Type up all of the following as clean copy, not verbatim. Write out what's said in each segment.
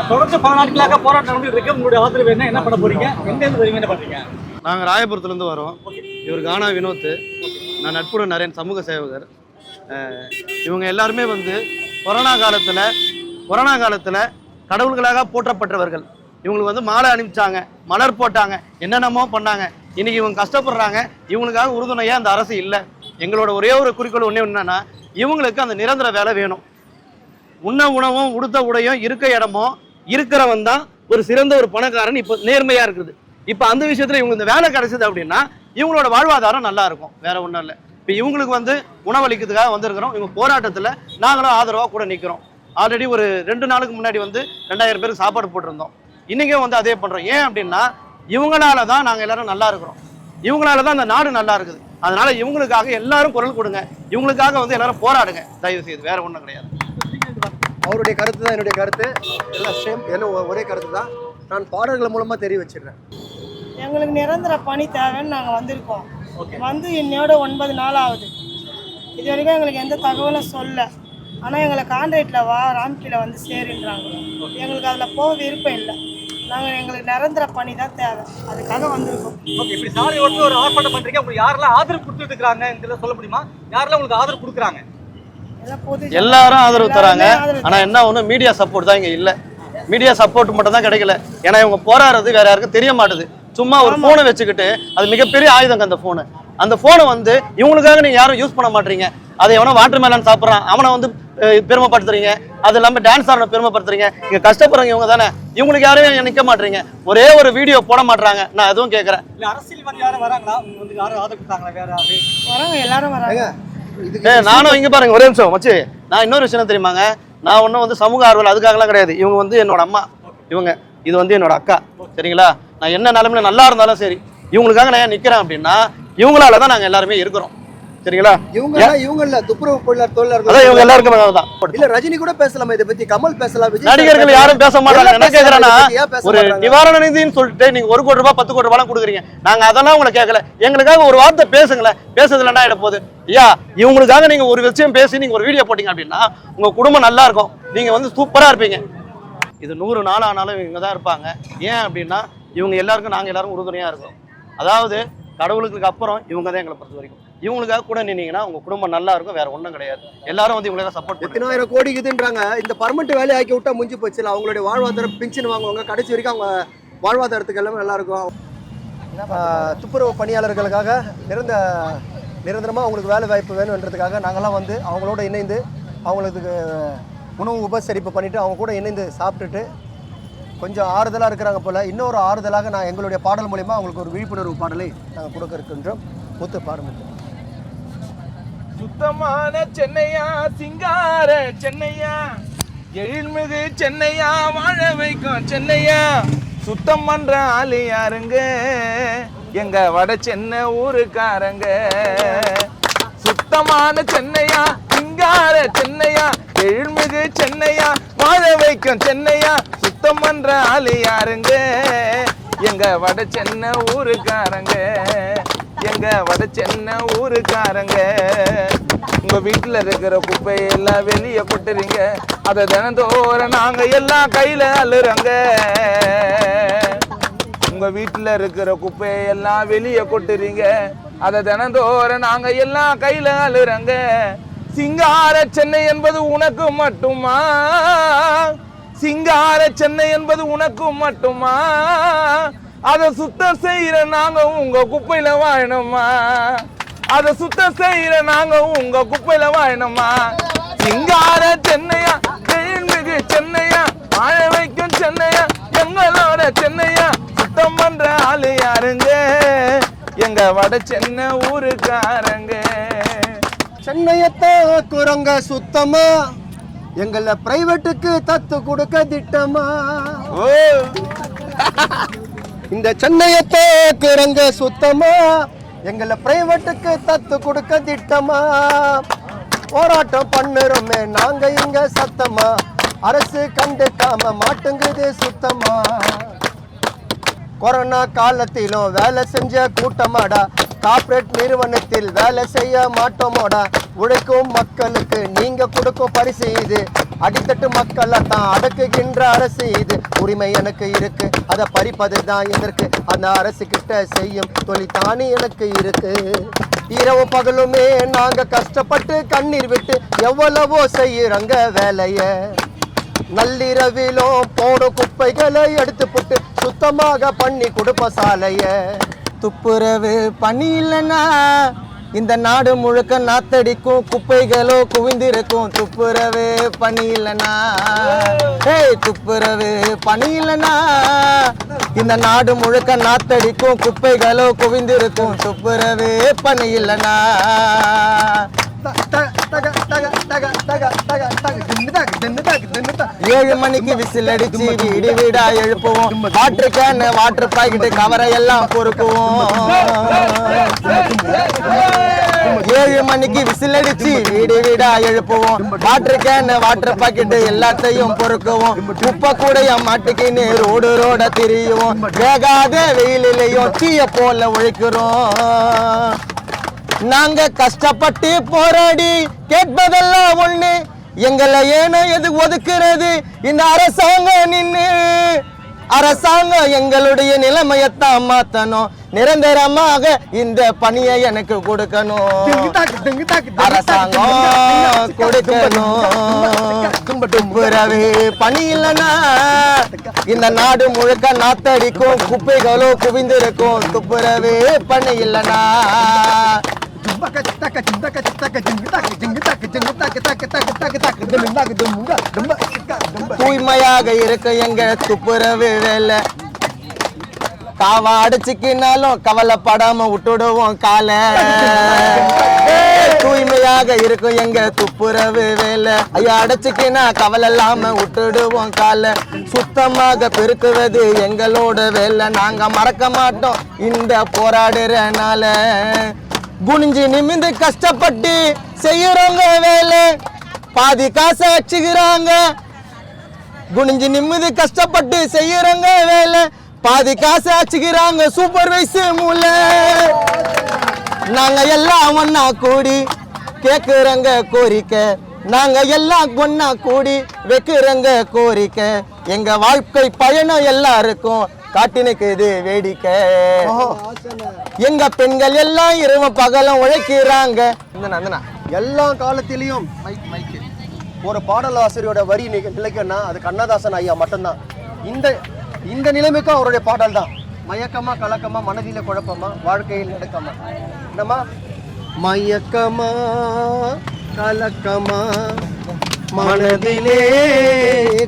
தொடர்ந்து பல நாட்களாக போராட்டம் நடந்துட்டு இருக்கு. உங்களுடைய ஆதரவு என்ன பண்ண போறீங்க? எங்க இருந்து வருவீங்க, என்ன பண்றீங்க? நாங்கள் ராயபுரத்துலேருந்து வரோம். இவர் கானா வினோத், நான் நட்புடன் நரேன், சமூக சேவகர். இவங்க எல்லாருமே வந்து கொரோனா காலத்தில் கடவுள்களாக போற்றப்பட்டவர்கள். இவங்களுக்கு வந்து மாலை அனுப்பிச்சாங்க, மலர் போட்டாங்க, என்னென்னமோ பண்ணாங்க. இன்னைக்கு இவங்க கஷ்டப்படுறாங்க. இவங்களுக்காக உறுதுணையாக அந்த அரசு இல்லை. எங்களோட ஒரே ஒரு குறிக்கோள் ஒன்று என்னன்னா, இவங்களுக்கு அந்த நிரந்தர வேலை வேணும். உண்ண உணவும் உடுத்த உடையும் இருக்க இடமும் இருக்கிறவன் தான் ஒரு சிறந்த ஒரு பணக்காரன். இப்போ நேர்மையா இருக்குது. இப்போ அந்த விஷயத்துல இவங்க இந்த வேலை கிடைச்சது அப்படின்னா இவங்களோட வாழ்வாதாரம் நல்லா இருக்கும். வேற ஒன்றும் இல்லை. இப்போ இவங்களுக்கு வந்து உணவளிக்கிறதுக்காக வந்திருக்கிறோம். இவங்க போராட்டத்தில் நாங்களும் ஆதரவாக கூட நிற்கிறோம். ஆல்ரெடி ஒரு 2 நாளுக்கு முன்னாடி வந்து 2000 பேருக்கு சாப்பாடு போட்டிருந்தோம். இன்னைக்கும் வந்து அதே பண்றோம். ஏன் அப்படின்னா இவங்களால தான் நாங்கள் எல்லாரும் நல்லா இருக்கிறோம். இவங்களால தான் அந்த நாடு நல்லா இருக்குது. அதனால இவங்களுக்காக எல்லாரும் குரல் கொடுங்க. இவங்களுக்காக வந்து எல்லாரும் போராடுங்க தயவு செய்து. வேற ஒன்றும் கிடையாது. அவருடைய கருத்து தான் என்னுடைய கருத்து. எல்லாம் சேம், எல்லாம் ஒரே கருத்து தான். நான் பாடல்கள் மூலமாக தெரிய வச்சிடுறேன். எங்களுக்கு நிரந்தர பணி தேவைன்னு நாங்கள் வந்திருக்கோம். வந்து என்னோட 9 நாள் ஆகுது. இது வரைக்கும் எங்களுக்கு எந்த தகவலும் சொல்ல. ஆனால் எங்களை கான்ட்ராக்டில் ராம்கியில் வந்து சேருன்றாங்க. எங்களுக்கு அதில் போக விருப்பம் இல்லை. எங்களுக்கு நிரந்தர பணி தான் தேவை. அதுக்காக வந்திருக்கோம். ஓகே, இப்படி சாலை ஓட்டு ஒரு ஆர்ப்பாட்டம் பண்றீங்க. உங்களுக்கு யாரெல்லாம் ஆதரவு கொடுத்துட்டு இருக்காங்க இதெல்லாம் சொல்ல முடியுமா? யாரெல்லாம் உங்களுக்கு ஆதரவு கொடுக்குறாங்க? எல்லாரும் ஆதரவு தராங்க. ஆனா என்ன ஒண்ணு, மீடியா சப்போர்ட் தான் இங்க இல்ல. மீடியா சப்போர்ட் மட்டும் தான் கிடைக்கல. ஏன்னா இவங்க போராடுறது வேற யாருக்கும் தெரிய மாட்டுது. சும்மா ஒரு போனை வச்சுக்கிட்டு, அது மிகப்பெரிய ஆயுதங்க அந்த போனு. அந்த போனை வந்து இவங்களுக்காக நீங்க யாரும் யூஸ் பண்ண மாட்டீங்க. அதை எவனோ வாட்டர் மேலன் சாப்பிட்றான் அவனை வந்து பெருமைப்படுத்துறீங்க. அது இல்லாமல் டான்ஸ் ஆட பெருமைப்படுத்துறீங்க. இங்க கஷ்டப்படுறவங்க இவங்க தானே. இவங்களுக்கு யாரையும் நிற்க மாட்டீங்க. ஒரே ஒரு வீடியோ போட மாட்டாங்க. நான் எதுவும் கேட்கறேன். இல்ல அரசியல்வாதி யாரும் வராங்களா? உங்களுக்கு யாரும் ஆதரவு கொடுத்தாங்களா? வேற வராங்க, எல்லாரும் வராங்க. நானும் இங்க பாருங்க, ஒரே நிமிஷம் மச்சி. நான் இன்னொரு விஷயம் தெரியுமாங்க, நான் ஒன்றும் வந்து சமூக ஆர்வல் அதுக்காகலாம் கிடையாது. இவங்க வந்து என்னோட அம்மா, இவங்க இது வந்து என்னோட அக்கா. சரிங்களா? நான் என்ன நிலைமையில நல்லா இருந்தாலும் சரி, இவங்களுக்காக நான் நிக்கிறேன் அப்படின்னா இவங்களால தான் நாங்க எல்லாருமே இருக்கிறோம். சரிங்களா? இவங்க இல்ல துப்புரவு தொழிலாளர்கள். அதான் இவங்க எல்லாருக்கும் தான். இல்ல ரஜினி கூட பேசலாமா இதை பத்தி? கமல் பேசலாம். நடிகர்கள் யாரும் பேச மாட்டாங்க. என்ன கேக்குறேன்னா, ஒரு நிவாரண நிதின்னு சொல்லிட்டு நீங்க 1 கோடி ரூபாய் 10 கோடி ரூபாய் கொடுக்குறீங்க. நாங்க அதெல்லாம் உங்களை கேட்கல. எங்களுக்காக ஒரு வார்த்தை பேசுங்களேன். பேசுறதுல என்ன ஆயிட போகுது? ஐயா, இவங்களுக்காக நீங்க ஒரு விஷயம் பேசி நீங்க ஒரு வீடியோ போட்டீங்க அப்படின்னா உங்க குடும்பம் நல்லா இருக்கும். நீங்க வந்து சூப்பரா இருப்பீங்க. இது 100 நாள் ஆனாலும் இவங்க தான் இருப்பாங்க. ஏன் அப்படின்னா இவங்க எல்லாருக்கும் நாங்க எல்லாரும் உறுதுணையா இருக்கோம். அதாவது கடவுளுக்கு அப்புறம் இவங்க தான் எங்களை பொறுத்த வரைக்கும். இவங்களுக்காக கூட நின்னீங்கன்னா உங்க குடும்பம் நல்லா இருக்கும். வேற ஒன்றும் கிடையாது. எல்லாரும் வந்து இவங்களுக்காக சப்போர்ட். 10,000 கோடி இதுன்றாங்க. இந்த பர்மனெண்ட் வேலையை ஆக்கி விட்டா முடிஞ்சு போச்சு. அவங்களுடைய வாழ்வாதாரம் பென்ஷன் வாங்குவாங்க. கடைசி வரைக்கும் அவங்க வாழ்வாதாரத்துக்கு எல்லாமே நல்லா இருக்கும். துப்புரவு பணியாளர்களுக்காக நிரந்தரமாக அவங்களுக்கு வேலை வாய்ப்பு வேணுன்றதுக்காக நாங்கள்லாம் வந்து அவங்களோட இணைந்து அவங்களுக்கு உணவு உபசரிப்பு பண்ணிவிட்டு அவங்க கூட இணைந்து சாப்பிட்டுட்டு கொஞ்சம் ஆறுதலாக இருக்கிறாங்க போல். இன்னொரு ஆறுதலாக நான் எங்களுடைய பாடல் மூலிமா அவங்களுக்கு ஒரு விழிப்புணர்வு பாடலை நாங்கள் கொடுக்க இருக்கின்றோம். முத்து பாடுமுத்து. சுத்தமான சென்னையா, சிங்கார சென்னையா, எழில்மிகு சென்னையா, வாழ வைக்கும் சென்னையா, சுத்தம் பண்ற ஆளு யாருங்க? எங்க வட சென்னை ஊருக்காரங்க. சுத்தமான சென்னையா, சிங்கார சென்னையா, எழில்மிகு சென்னையா, வாழ வைக்கும் சென்னையா, சுத்தம் பண்ற ஆளு யாருங்க? எங்க வட சென்னை ஊருக்காரங்க. எங்க வட சென்னை ஊருக்காரங்க. உங்க வீட்டுல இருக்கிற குப்பையெல்லாம் வெளியே கொட்டுறீங்க. அதை தினந்தோறும் நாங்க எல்லாம் கையில அள்ளுறோங்க. உங்க வீட்டுல இருக்கிற குப்பையெல்லாம் வெளியே கொட்டுறீங்க. அதை தினந்தோறும் நாங்க எல்லாம் கையில அள்ளுறோங்க. சிங்கார சென்னை என்பது உனக்கு மட்டுமா? சிங்கார சென்னை என்பது உனக்கு மட்டுமா? அதை சுத்தம் செய்யற நாங்க உங்க குப்பையில வாழணுமா? அதை சுத்தம் செய்யற நாங்க உங்க குப்பையில வாழணுமா? சிங்கார சென்னையா, எழில்மிகு சென்னையா, வாழ வைக்கும் சென்னையா, எங்களோட சென்னையா, சுத்தம் பண்ற ஆளு யாருங்க? எங்க வட சென்னை ஊருக்காரங்க. சென்னையத்தான் குரங்க சுத்தமா, எங்களை பிரைவேட்டுக்கு தத்து கொடுக்க திட்டமா? ஓ, இந்த சென்னையத்தே குரங்க சுத்தமா, எங்களை பிரைவேட்டுக்கு தத்து கொடுக்க திட்டமா? போராட்டம் பண்ணுறோமே நாங்க இங்க சத்தமா, அரசு கண்டுக்காம மாட்டுங்குது சுத்தமா? கொரோனா காலத்திலும் வேலை செஞ்ச கூட்டமாடா, கார்ப்பரேட் நிறுவனத்தில் வேலை செய்ய மாட்டோமோடா. உழைக்கும் மக்களுக்கு நீங்க கொடுக்கும் பரிசு இது, அடித்தட்டு மக்களை தான் அடக்குகின்ற அரசு இது. உரிமை எனக்கு இருக்கு, அதை பறிப்பது தான் இதற்கு. அந்த அரசு கிட்ட செய்யும் தொழில் தானே எனக்கு இருக்கு. இரவு பகலுமே நாங்க கஷ்டப்பட்டு கண்ணீர் விட்டு எவ்வளவோ செய்யறங்க வேலைய. நள்ளிரவிலும் போடும் குப்பைகளை எடுத்து போட்டு சுத்தமாக பண்ணி கொடுப்ப சாலைய. துப்புரவு பணி இல்லைன்னா இந்த நாடு முழுக்க நாத்தடிக்கும், குப்பைகளோ குவிந்திருக்கும். துப்புரவு பணி இல்லைனா, துப்புரவு பணி இல்லைனா இந்த நாடு முழுக்க நாத்தடிக்கும், குப்பைகளோ குவிந்திருக்கும். துப்புரவு பணி இல்லைனா 7 மணிக்கு விசில் அடிச்சு வீடு வீடா எழுப்புவோம். வாட்டர் கேன் வாட்டர் பாக்கெட் கவரை எல்லாம் பொறுக்குவோம். 7 மணிக்கு விசில் அடிச்சு வீடு வீடா எழுப்புவோம். வாட்டர் கேன் வாட்டர் பாக்கெட் எல்லாத்தையும் பொறுக்குவோம். குப்பை கூடைய மாட்டுக்கின்னு ரோடு ரோட திரியுவோம். வேகாத வெயிலையும் தீய போல உழைக்கிறோம். நாங்க கஷ்டப்பட்டு போராடி கேட்பதெல்லாம் ஒண்ணு, எங்களை ஏனோ எது ஒதுக்குறது இந்த அரசாங்கம் நின்னு. அரசாங்கம் எங்களுடைய நிலைமையத்தான் மாத்தணும், நிரந்தரமாக இந்த பணியை எனக்கு கொடுக்கணும். அரசாங்கம் கொடுக்கணும். துப்புரவு பணி இல்லைன்னா இந்த நாடு முழுக்க நாத்தடிக்கும், குப்பைகளோ குவிந்திருக்கும். துப்புரவு பணி இல்லைன்னா தூய்மையாக இருக்க எங்க துப்புரவு வேலை. காவா அடிச்சுக்கினாலும் கவலைப்படாம விட்டுடுவோம் கால. தூய்மையாக இருக்கும் எங்க துப்புரவு வேலை. ஐயா அடைச்சுக்கினா கவலை இல்லாம விட்டுடுவோம் கால. சுத்தமாக பெருக்குவது எங்களோட வேலை. நாங்க மறக்க மாட்டோம் இந்த போராடுறனால. குனிஞ்சு நிமிந்து கஷ்டப்பட்டு செய்யறவங்க வேலை, பாதி காசை வச்சுக்கிறாங்க. குனிஞ்சு நிமிந்து கஷ்டப்பட்டு செய்யறவங்க வேலை, பாதி காசை வச்சுக்கிறாங்க. சூப்பர்வைசர் மூல நாங்க எல்லாம் ஒன்னா கூடி கேக்குறங்க கோரிக்கை. நாங்க எல்லாம் ஒன்னா கூடி வைக்கிறங்க கோரிக்கை. எங்க வாழ்க்கை பயணம் எல்லாருக்கும் காட்டினுக்குது வேடிக்கை. எங்க பெண்கள் எல்லாம் இரவு பகலும் உழைக்கிறாங்க. எல்லா காலத்திலையும் ஒரு பாடலாசிரியரோட வரி நிலைக்குன்னா அது கண்ணதாசன் ஐயா மட்டும்தான். இந்த நிலைமைக்கும் அவருடைய பாடல் தான். மயக்கமா கலக்கமா மனதில குழப்பமா வாழ்க்கையில் நடக்கமா. என்னமா மயக்கமா கலக்கமா மனதிலே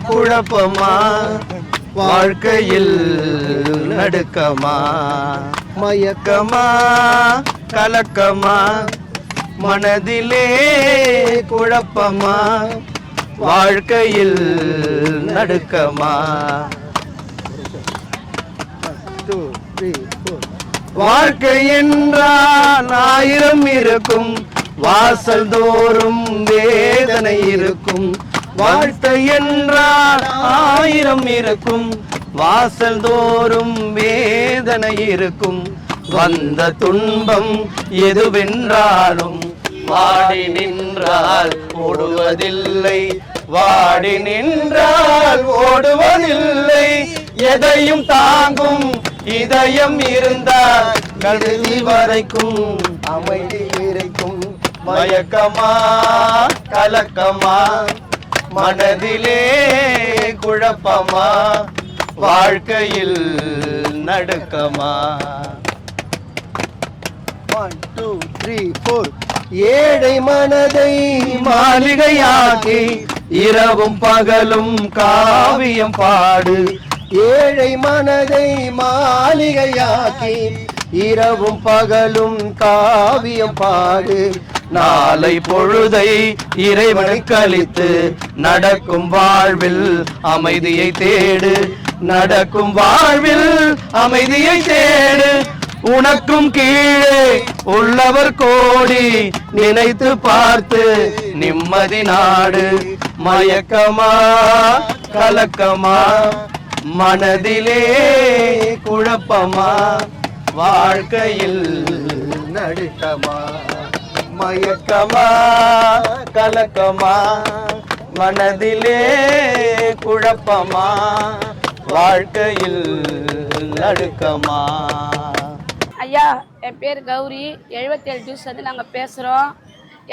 குழப்பமா வாழ்க்கையில் நடுக்கமா. மயக்கமா கலக்கமா மனதிலே குழப்பமா வாழ்க்கையில் நடுக்கமா. வாழ்க்கை என்றால் 1000 இருக்கும், வாசல் தோறும் வேதனை இருக்கும். வாழ்க்கை என்றால் 1000 இருக்கும், வாசல் தோறும் வேதனை இருக்கும். வந்த துன்பம் எதுவென்றாலும் வாடி நின்றால் ஓடுவதில்லை, வாடி நின்றால் ஓடுவதில்லை. எதையும் தாங்கும் இதயம் இருந்தால் கடைசி வரைக்கும் அமைதி இருக்கும். மயக்கமா கலக்கமா மனதிலே குழப்பமா வாழ்க்கையில் நடுக்கமா. 1 2 3 4 ஏழை மனதை மாளிகையாக்கி இரவும் பகலும் காவியம் பாடு. ஏழை மனதை மாளிகையாக்கி இரவும் பகலும் காவியம் பாடு. நாளை பொழுதை இறைவனுக்கு அளித்து நடக்கும் வாழ்வில் அமைதியை தேடு. நடக்கும் வாழ்வில் அமைதியை தேடு. உனக்கும் கீழே உள்ளவர் கோடி நினைத்து பார்த்து நிம்மதி நாடு. மயக்கமா கலக்கமா மனதிலே குழப்பமா வாழ்க்கையில் நடுக்கமா. மயக்கமா கலக்கமா மனதிலே குழப்பமா, வாழ்க்கையில் நடுக்கமா. ஐயா, என் பேர் கௌரி. 77 ஜூஸ் வந்து நாங்கள் பேசுகிறோம்.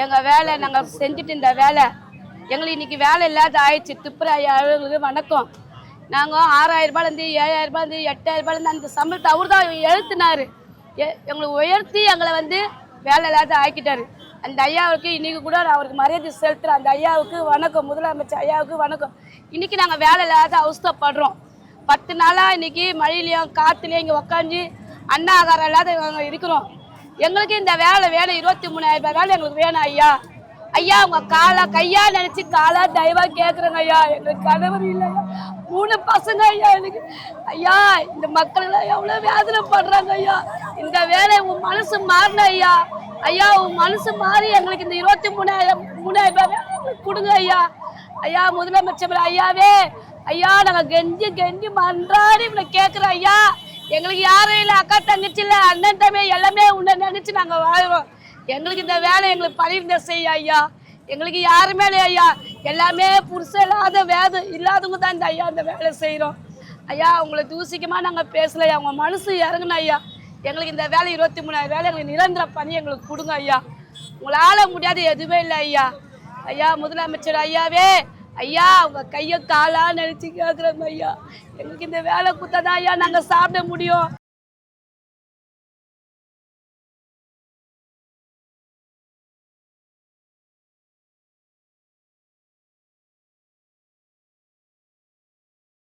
எங்கள் வேலை நாங்கள் செஞ்சுட்டு இந்த வேலை எங்களுக்கு இன்றைக்கி வேலை இல்லாத ஆயிடுச்சு. துப்புர ஐயா அவர்களுக்கு வணக்கம். நாங்கள் 6000 ரூபாயிலேருந்து 7000 ரூபாயிலேருந்து 8000 ரூபாயிலேருந்து அந்த சம்பளத்தை அவர் தான் எழுத்துனார். எங்களுக்கு உயர்த்தி எங்களை வந்து வேலை இல்லாத ஆக்கிட்டார். அந்த ஐயாவுக்கு இன்றைக்கி கூட அவருக்கு மரியாதை செலுத்துகிறேன். அந்த ஐயாவுக்கு வணக்கம். முதலமைச்சர் ஐயாவுக்கு வணக்கம். இன்றைக்கி நாங்கள் வேலை இல்லாத அவஸ்தைப்படுறோம். 10 நாளாக இன்றைக்கி மழையிலையும் காற்றுலையும் இங்கே உக்காந்து அண்ணா ஆகாரம் இல்லாத நாங்கள் இருக்கிறோம். எங்களுக்கு இந்த வேலை வேணும். 23,000 ரூபாய் வேலை எங்களுக்கு வேணும் ஐயா. ஐயா, உங்கள் கையா நினச்சி காலா தயவாக கேட்குறேங்க ஐயா. எங்களுக்கு கணவர் இல்லை, 3 பசங்க ஐயா எனக்கு. ஐயா, இந்த மக்கள்லாம் எவ்வளோ வேதனை படுறாங்க ஐயா. இந்த வேலை உன் மனசு மாறின ஐயா. ஐயா, உன் மனசு மாறி எங்களுக்கு இந்த 23,000 ரூபாய் கொடுங்க ஐயா. ஐயா, முதலமைச்சர் ஐயாவே, ஐயா, நாங்கள் கெஞ்சி மன்றாடி இவனை கேட்குறோம் ஐயா. எங்களுக்கு யாரும் இல்லை, அக்கா தங்கச்சி இல்லை, அண்ணன் தம்பி எல்லாமே உன்னை நினச்சி நாங்கள் வாழ்கிறோம். எங்களுக்கு இந்த வேலை எங்களுக்கு பணியிருந்த செய்ய ஐயா. எங்களுக்கு யாருமே இல்லை ஐயா. எல்லாமே புருஷன் இல்லாத இல்லாதவங்க தான் இந்த ஐயா இந்த வேலை செய்கிறோம் ஐயா. உங்களை தூசிக்கமாக நாங்கள் பேசல ஐயா. உங்கள் மனசு இறங்கணும் ஐயா. எங்களுக்கு இந்த வேலை 23,000 வேலை எங்களுக்கு நிரந்தர பணி எங்களுக்கு கொடுங்க ஐயா. உங்களால் முடியாது எதுவுமே இல்லை ஐயா. ஐயா, முதலமைச்சர் ஐயாவே, ஐயா, உங்கள் கையை காலாக நினச்சி கேட்குறோம் ஐயா. எங்களுக்கு இந்த வேலை கொடுத்தாதான் ஐயா நாங்கள் சாப்பிட முடியும்.